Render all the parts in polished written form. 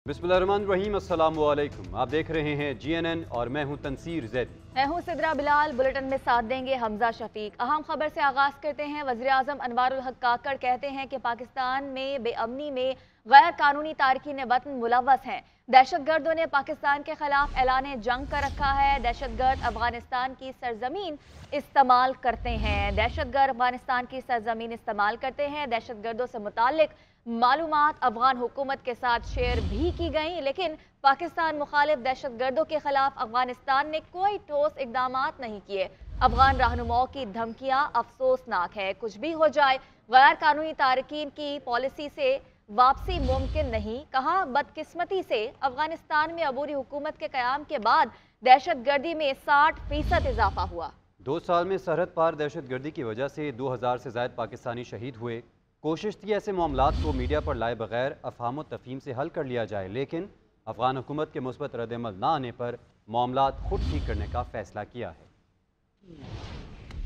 बिस्मिल्लाहिर्रहमानिर्रहीम, अस्सलाम वालेकुम। आप देख रहे हैं GNN और मैं हूं तनसीर जैदी। मैं हूं सिद्रा बिलाल। बुलेटिन में साथ देंगे हमजा शफीक। अहम खबर से आगाज करते हैं। वज़ीर आज़म अनवारुल हक काकड़ कहते हैं कि पाकिस्तान में बेअमनी में गैर कानूनी तारकीन वतन मुलव्वस हैं। दहशत गर्दों ने पाकिस्तान के खिलाफ ऐलान जंग कर रखा है। दहशत गर्द अफगानिस्तान की सरजमीन इस्तेमाल करते हैं। दहशत गर्द अफगानिस्तान की सरजमीन इस्तेमाल करते हैं। दहशत गर्दों से मुतालिक मालूमात अफगान हुकूमत के साथ शेयर भी की गई, लेकिन पाकिस्तान मुखालिफ दहशत गर्दों के खिलाफ अफगानिस्तान ने कोई ठोस इकदाम नहीं किए। अफगान रहनुमाओं की धमकियां अफसोसनाक है। कुछ भी हो जाए, गैर कानूनी तारकीन की पॉलिसी से वापसी मुमकिन नहीं। कहा, बदकिस्मती से अफगानिस्तान में अबूरी हुकूमत के कयाम के बाद दहशत गर्दी में 60% इजाफा हुआ। 2 साल में सरहद पार दहशत गर्दी की वजह से 2000 से ज़ायद पाकिस्तानी शहीद हुए। कोशिश थी ऐसे मामलात को मीडिया पर लाए बगैर अफहाम व तफहीम से हल कर लिया जाए, लेकिन अफगान हुकूमत के मुस्बत रद्द-ए-अमल न आने पर मामलात खुद ठीक करने का फैसला किया है।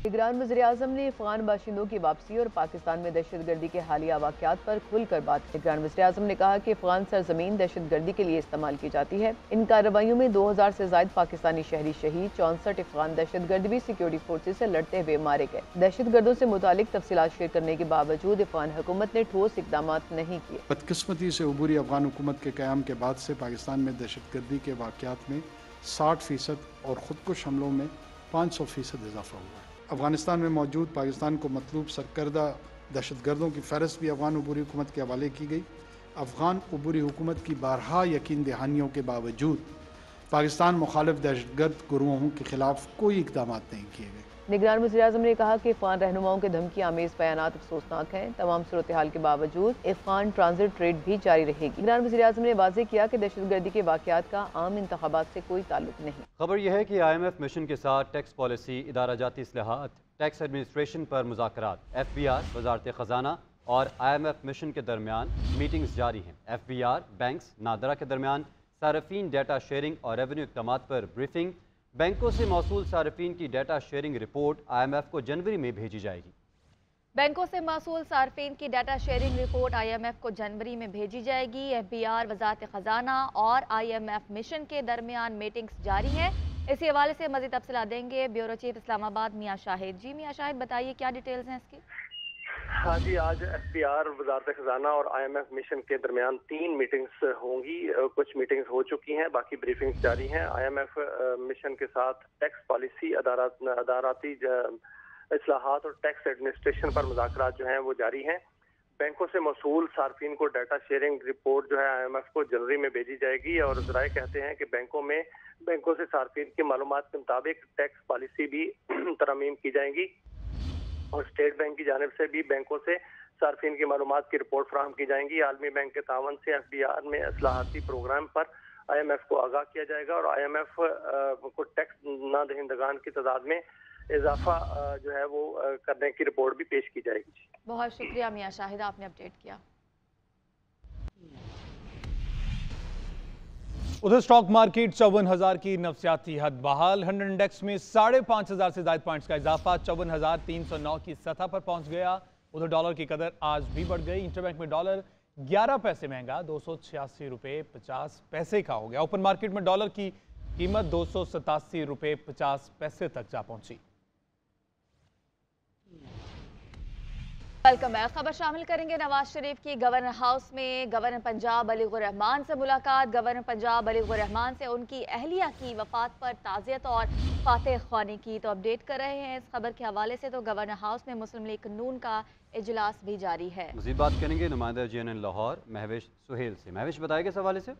निगरान वज़ीर-ए-आज़म ने अफगान बाशिंदों की वापसी और पाकिस्तान में दहशत गर्दी के हालिया वाक़यात पर खुलकर बात की। निगरान वज़ीर-ए-आज़म ने कहा कि अफगान सरजमीन दहशत गर्दी के लिए इस्तेमाल की जाती है। इन कार्रवाइयों में 2000 से ज़ायद पाकिस्तानी शहरी शहीद, 64 अफगान दहशत गर्द भी सिक्योरिटी फोर्सेज से लड़ते हुए मारे गए। दहशत गर्दों से मुतालिक तफसीलात शेयर करने के बावजूद अफगान हुकूमत ने ठोस इकदाम नहीं किए। बदकिस्मती से अबूरी अफगान हुकूमत के क़याम के बाद से पाकिस्तान में दहशत गर्दी के वाक़यात में 60% और ख़ुदकुश हमलों में 500% इजाफा हुआ है। अफगानिस्तान में मौजूद पाकिस्तान को मतलूब सरकर्दा दहशत गर्दों की फ़हरिस्त भी अफगान अबूरी हुकूमत के हवाले की गई। अफगान अबूरी हुकूमत की बारहा यकीन दहानियों के बावजूद पाकिस्तान मुखालिफ दहशत गर्द गुरुओं के खिलाफ कोई इकदाम नहीं किए गए। निगरान वज़ीर-ए-आज़म ने कहा कि अफगान रहनुमाओं के धमकी आमेज बयानात अफसोसनाक हैं। तमाम सूरत हाल के बावजूद अफगान ट्रांजिट ट्रेड भी जारी रहेगी। निगरान वज़ीर-ए-आज़म ने वाज़ेह किया कि दहशत गर्दी के वाक़यात का आम इंतखाबात से कोई ताल्लुक नहीं। खबर यह है कि IMF मिशन के साथ टैक्स पॉलिसी, इदारा जाती इस्लाहात, टैक्स एडमिनिस्ट्रेशन पर मुज़ाकरात, FBR, वज़ारत ख़जाना और IMF मिशन के दरमियान मीटिंग्स जारी हैं। FBR, बैंक्स, नादरा के दरमियान सार्फिन डेटा शेयरिंग और रेवेन्यू इक़दामात पर ब्रीफिंग। बैंकों से मौसूल सार्फिन की डेटा शेयरिंग रिपोर्ट IMF को जनवरी में भेजी जाएगी। बैंकों से मौसूल सार्फिन की डाटा शेयरिंग रिपोर्ट IMF को जनवरी में भेजी जाएगी। FBR, वज़ारत ख़जाना और IMF मिशन के दरमियान मीटिंग्स जारी हैं। इसी हवाले से मज़ीद तफसीलात देंगे ब्यूरो चीफ इस्लामाबाद मियां शाहिद। जी मियां शाहिद, बताइए क्या डिटेल्स हैं इसकी। हाँ जी, आज FBR, वज़ारत ख़जाना और IMF मिशन के दरमियान 3 मीटिंग्स होंगी। कुछ मीटिंग्स हो चुकी हैं, बाकी ब्रीफिंग्स जारी हैं। IMF मिशन के साथ टैक्स पॉलिसी, अदाराती इस्लाहात और टैक्स एडमिनिस्ट्रेशन पर मुज़ाकरात जो हैं वो जारी हैं। बैंकों से मौसूल सार्फिन को डाटा शेयरिंग रिपोर्ट जो है IMF को जनवरी में भेजी जाएगी और ज़राए कहते हैं कि बैंकों से सार्फिन की मालूमात के मुताबिक टैक्स पॉलिसी भी तरमीम की जाएंगी और स्टेट बैंक की जानिब से भी बैंकों से सार्फिन की मालूमात की रिपोर्ट फराहम की जाएंगी। आलमी बैंक के तावन से FBR में इस्लाहाती प्रोग्राम पर IMF को आगाह किया जाएगा और IMF को टैक्स ना दहिंदगान की तादाद में इजाफा जो है वो करने की रिपोर्ट भी पेश की जाएगी। बहुत शुक्रिया मियां शाहिद, आपने अपडेट किया। उधर स्टॉक मार्केट 54,000 की नफसियाती हद बहाल। 100 इंडेक्स में 5,500 से ज्यादा पॉइंट्स का इजाफा 54,309 की सतह पर पहुंच गया। उधर डॉलर की कदर आज भी बढ़ गई। इंटरबैंक में डॉलर 11 पैसे महंगा 286 रुपये 50 पैसे का हो गया। ओपन मार्केट में डॉलर की कीमत 287 रुपये 50 पैसे तक जा पहुंची। Welcome back. खबर शामिल करेंगे नवाज शरीफ की गवर्नर हाउस में गवर्नर पंजाब अलीगुर रहमान से मुलाकात। गवर्नर पंजाब अलीगुर रहमान से उनकी अहलिया की वफात पर ताज़ियत और फातह ख्वानी की तो अपडेट कर रहे हैं। इस खबर के हवाले से तो गवर्नर हाउस में मुस्लिम लीग नून का इजलास भी जारी है। मज़ीद बात करेंगे नुमाइंदा GNN लाहौर महविश सुहेल से। महविश, बताएगा इस हवाले से।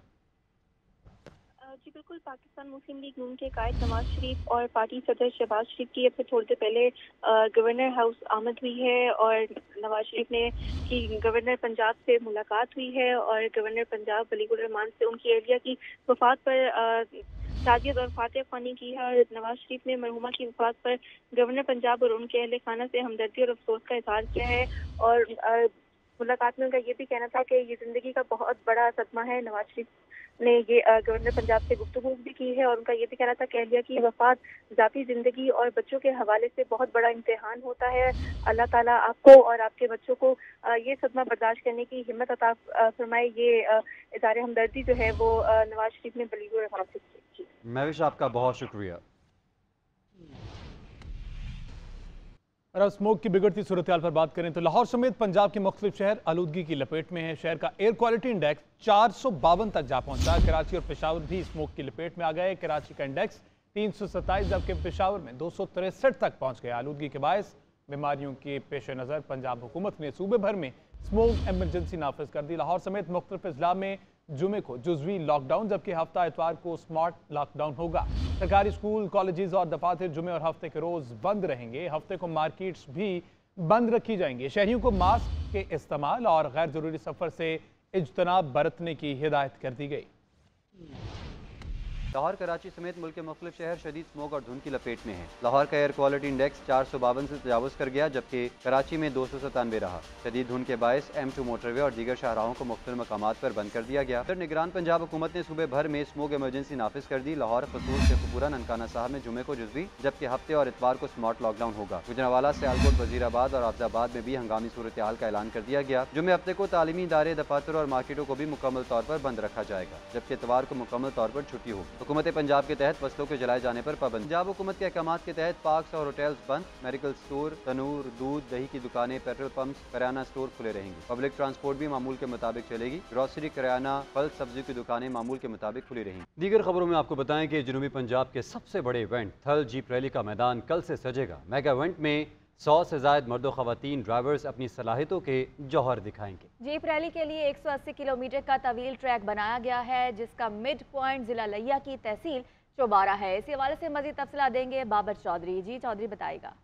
जी बिल्कुल, पाकिस्तान मुस्लिम लीग नून के कायद नवाज शरीफ और पार्टी सदर शहबाज शरीफ की अब से थोड़ी देर पहले गवर्नर हाउस आमद हुई है और नवाज शरीफ ने की गवर्नर पंजाब से मुलाकात हुई है और गवर्नर पंजाब अलीगुर रहमान से उनकी अहलिया की वफात पर ताज़ियत और फातह ख्वानी की है और नवाज शरीफ ने मरहुमा की वफात पर गवर्नर पंजाब और उनके अहले खाना से हमदर्दी और अफसोस का इजहार किया है और मुलाकात में उनका ये भी कहना था कि ये जिंदगी का बहुत बड़ा सदमा है नवाज शरीफ ने ये गवर्नर पंजाब से गुफ्तगू भी की है और उनका ये भी कहना था, कह लिया कि वफात ज़ाती ज़िंदगी और बच्चों के हवाले से बहुत बड़ा इम्तिहान होता है। अल्लाह ताला आपको और आपके बच्चों को ये सदमा बर्दाश्त करने की हिम्मत अता फरमाए। ये इज़हार हमदर्दी जो है वो नवाज शरीफ ने बलीगो रहमान से की। महविश, आपका बहुत शुक्रिया। और अब स्मोक की बिगड़ती सूरत हाल पर बात करें तो लाहौर समेत पंजाब के मुख्तलिफ शहर आलूदगी की लपेट में है। शहर का एयर क्वालिटी इंडेक्स 452 तक जा पहुंचा। कराची और पेशावर भी स्मोक की लपेट में आ गए। कराची का इंडेक्स 327 जबकि पेशावर में 263 तक पहुंच गया। आलूदगी के बायस बीमारियों के पेश नज़र पंजाब हुकूमत ने सूबे भर में स्मोक एमरजेंसी नाफिज कर दी। लाहौर समेत मुख्तलिफ अजला में जुमे को जुज़वी लॉकडाउन जबकि हफ्ता इतवार को स्मार्ट लॉकडाउन होगा। सरकारी स्कूल, कॉलेजेस और दफातर जुमे और हफ्ते के रोज़ बंद रहेंगे। हफ्ते को मार्केट्स भी बंद रखी जाएंगी। शहरियों को मास्क के इस्तेमाल और गैर ज़रूरी सफ़र से इज्तनाब बरतने की हिदायत कर दी गई। लाहौर, कराची समेत मुल्क के मुख्तलिफ शहर शदीद स्मोक और धुंध की लपेट में हैं। लाहौर का एयर क्वालिटी इंडेक्स 452 से तजावुज़ कर गया जबकि कराची में 297 रहा। शदीद धुंध के बायस M2 मोटरवे और दीगर शाहराहों को मुख्तलिफ मकामात पर बंद कर दिया गया। फिर निगरान पंजाब हुकूमत ने सूबे भर में स्मोक एमरजेंसी नाफिज कर दी। लाहौर, खसूस, शेखुपुरा, ननकाना साहब में जुमे को जुज़वी जबकि हफ्ते और इतवार को स्मार्ट लॉकडाउन होगा। गुजरांवाला, सियालकोट, वजीराबाद और अब्दाबाद में भी हंगामी सूरत हाल का ऐलान कर दिया गया। जुमे हफ्ते को तालीमी इदारे, दफातर और मार्केटों को भी मुकम्मल तौर पर बंद रखा जाएगा जबकि इतवार को मुकम्मल तौर पर छुट्टी होगी। हुकूमत पंजाब के तहत फसलों के जलाए जाने पर पाबंदी। पंजाब हुकूमत के अहकाम के तहत पार्क्स और होटल्स बंद। मेडिकल स्टोर, तनूर, दूध, दही की दुकानें, पेट्रोल पंप्स, किराना स्टोर खुले रहेंगे। पब्लिक ट्रांसपोर्ट भी मामूल के मुताबिक चलेगी। ग्रोसरी, किराना, फल, सब्जी की दुकानें मामूल के मुताबिक खुली रहेंगी। दीगर खबरों में आपको बताएं कि जनूबी पंजाब के सबसे बड़े इवेंट थल जीप रैली का मैदान कल से सजेगा। मेगा इवेंट में 100 से ज़ायद मर्द ख़वातीन ड्राइवर्स अपनी सलाहियतों के जौहर दिखाएंगे। जीप रैली के लिए 180 किलोमीटर का तवील ट्रैक बनाया गया है जिसका मिड पॉइंट जिला लिया की तहसील चौबारा है। इस हवाले से मजीद तफसीलात देंगे बाबर चौधरी। जी चौधरी बताएगा।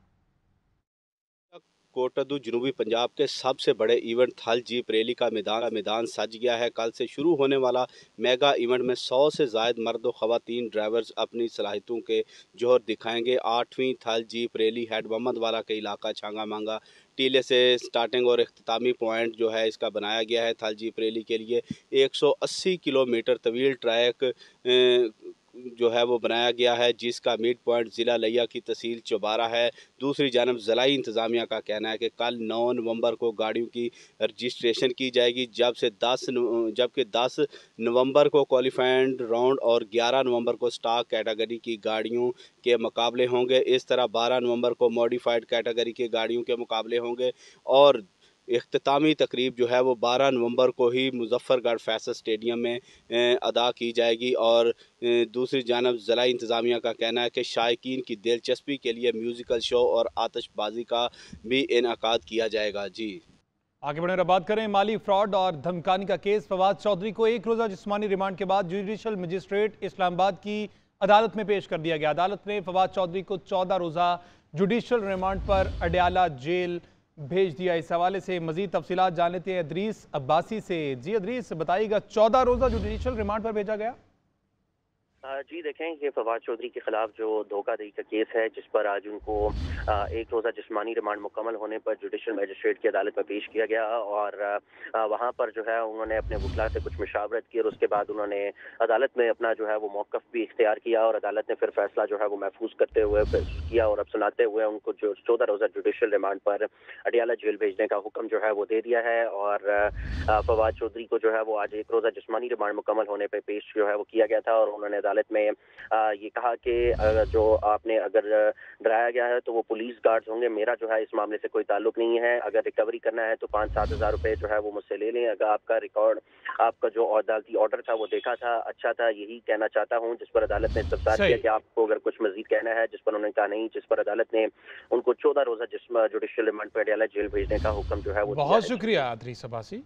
कोटद्दू जनूबी पंजाब के सबसे बड़े इवेंट थल जीप रैली का मैदान सज गया है। कल से शुरू होने वाला मेगा इवेंट में 100 से ज़ायद मर्द व ख़वातीन ड्राइवर्स अपनी सलाहियतों के जोहर दिखाएंगे। 8वीं थल जीप रैली हेड मोहम्मद वाला के इलाका छांगा मांगा टीले से स्टार्टिंग और इख्तितामी पॉइंट जो है इसका बनाया गया है। थल जीप रैली के लिए 180 किलोमीटर तवील ट्रैक जो है वो बनाया गया है जिसका मिड पॉइंट ज़िला लिया की तहसील चौबारा है। दूसरी जानब ज़िलाई इंतज़ामिया का कहना है कि कल 9 नवंबर को गाड़ियों की रजिस्ट्रेशन की जाएगी जबकि 10 नवंबर को क्वालिफाइड राउंड और 11 नवंबर को स्टॉक कैटेगरी की गाड़ियों के मुकाबले होंगे। इस तरह 12 नवंबर को मॉडिफाइड कैटेगरी की गाड़ियों के मुकाबले होंगे और इख्तितामी तकरीब जो है वो 12 नवंबर को ही मुजफ्फरगढ़ फैसल स्टेडियम में अदा की जाएगी। और दूसरी जानब ज़िला इंतज़ामिया का कहना है कि शायकीन की दिलचस्पी के लिए म्यूज़िकल शो और आतिशबाजी का भी इनेकाद किया जाएगा। जी आगे बढ़े और बात करें माली फ्रॉड और धमकाने का केस। फवाद चौधरी को एक रोज़ा जिस्मानी रिमांड के बाद जुडिशल मजिस्ट्रेट इस्लामाबाद की अदालत में पेश कर दिया गया। अदालत ने फवाद चौधरी को 14 रोज़ा जुडिशल रिमांड पर अडयाला जेल भेज दिया। इस हवाले से मजीद तफसीलात जान लेते हैं अदरीस अब्बासी से। जी अदरीस बताइएगा, 14 रोज़ा जुडिशल रिमांड पर भेजा गया। जी देखें, ये फवाद चौधरी के खिलाफ जो धोखाधड़ी का केस है जिस पर आज उनको एक रोज़ा जिस्मानी रिमांड मुकम्मल होने पर जुडिशल मजिस्ट्रेट की अदालत में पेश किया गया और वहाँ पर जो है उन्होंने अपने वकील से कुछ मुशावरत की और उसके बाद उन्होंने अदालत में अपना जो है वो मौक़िफ़ भी इख्तियार किया और अदालत ने फिर फैसला जो है वो महफूज करते हुए किया और अब सुनाते हुए उनको जो 14 रोज़ा जुडिशल रिमांड पर अडयाला जेल भेजने का हुक्म जो है वो दे दिया है। और फवाद चौधरी को जो है वो आज एक रोज़ा जिस्मानी रिमांड मुकम्मल होने पर पेश जो है वो किया गया था और उन्होंने अदालत में ये कहा कि जो आपने अगर डराया गया है तो वो पुलिस गार्ड्स होंगे, मेरा जो है इस मामले से कोई ताल्लुक नहीं है। अगर रिकवरी करना है तो 5-7 हज़ार रुपए जो है वो मुझसे ले लें। अगर आपका रिकॉर्ड, आपका जो अदालती ऑर्डर था वो देखा था, अच्छा था, यही कहना चाहता हूँ। जिस पर अदालत ने इस्तफसार किया कि आपको अगर कुछ मजीद कहना है, जिस पर उन्होंने कहा नहीं, जिस पर अदालत ने उनको 14 रोज़ा जुडिशल रिमांड पर अडयाला जेल भेजने का हुक्म जो है वो। बहुत शुक्रिया अदरीस अब्बासी।